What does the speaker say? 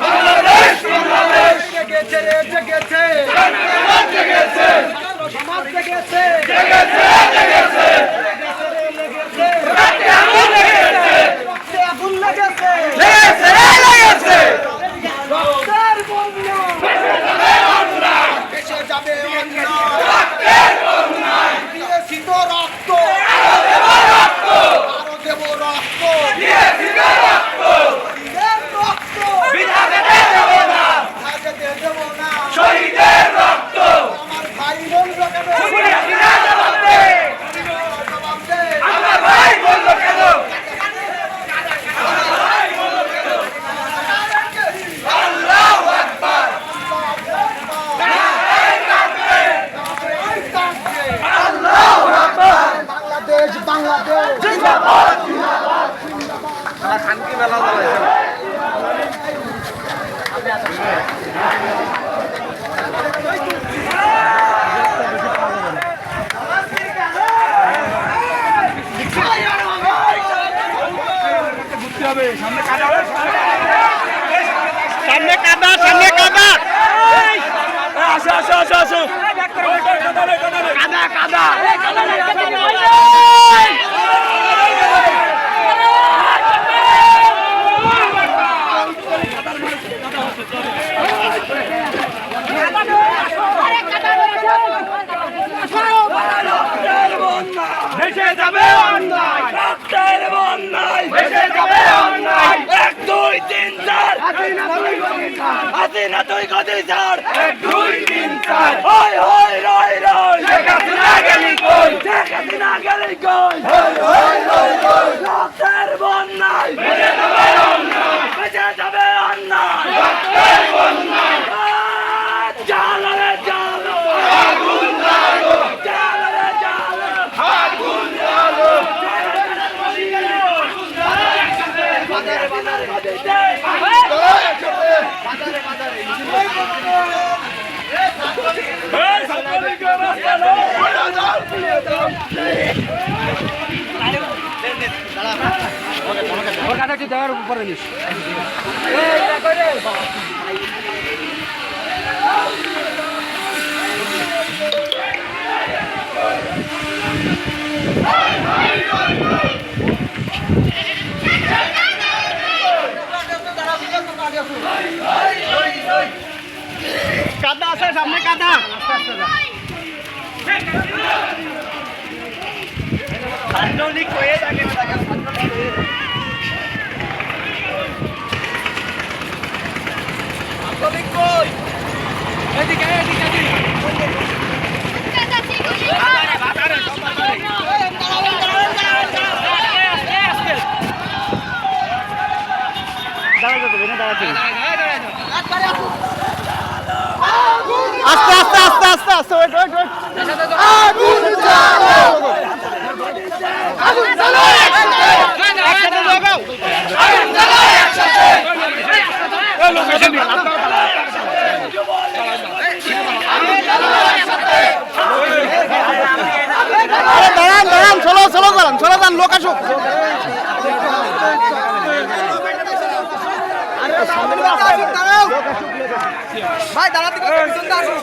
বাংলাদেশ বাংলাদেশ জেগেছে রে জেগেছে জেগেছে সমাজ জেগেছে জেগেছে জেগেছে লেগেছে রক্তে আগুন লেগেছে রক্তে আগুন লেগেছে লেগেছে লেগেছে রক্তের বন্যা ভেসে যাবে দেশে যাবে অন্যায় রক্তের বন্যায় দিয়েছি তো রক্ত দেব রক্ত আরো দেব রক্ত দিয়েছি তো রক্ত শহীদের রক্ত বিধাতে দেব না ভাজতে দেব না শহীদের রক্ত আমার ভাই বোন জগাবে খুনিয়া কিনা জবাব দে জবাব দে আমার ভাই বললো কেন আল্লাহু আকবার আল্লাহু আকবার বাংলাদেশ বাংলাদেশ জিন্দাবাদ সামনে কাদা সামনে কাদা আসো আসো আসো আসো কাদা কাদা ভেসে যাবে অন্যায় রক্তের বন্যায় ভেসে যাবে অন্যায় 1 2 3 4 হাসিনা তুই গদি ছাড় 1 2 3 4 হই হই রই রই শেখ হাসিনা গেলি কই শেখ হাসিনা গেলি কই হই হই রই রই রক্তের বন্যায় ভেসে যাবে অন্যায় ভেসে যাবে অন্যায় রক্তের বন্যায় জালো রে জালো আগুন লাগো জালো রে জালো আগুন লাগো বাজারে বাজারে ওর কাদা কি দেওয়ার উপরে নিস কাদা আছে সামনে কাদা আন্দোলন হয়ে থাকে এদিকে এদিকে আস্তে আস্তে আস্তে আস্তে আস্তে ওয়েট ওয়েট ওয়েট আগুন জ্বালো আগুন জ্বালো একসাথে লাগাও আগুন জ্বালো একসাথে এই লোকেশন আরে দাঁড়ান দাঁড়ান চলো চলো করেন চলো যান লোক আসুক ভাই দাঁড়াতে পিছন আসুন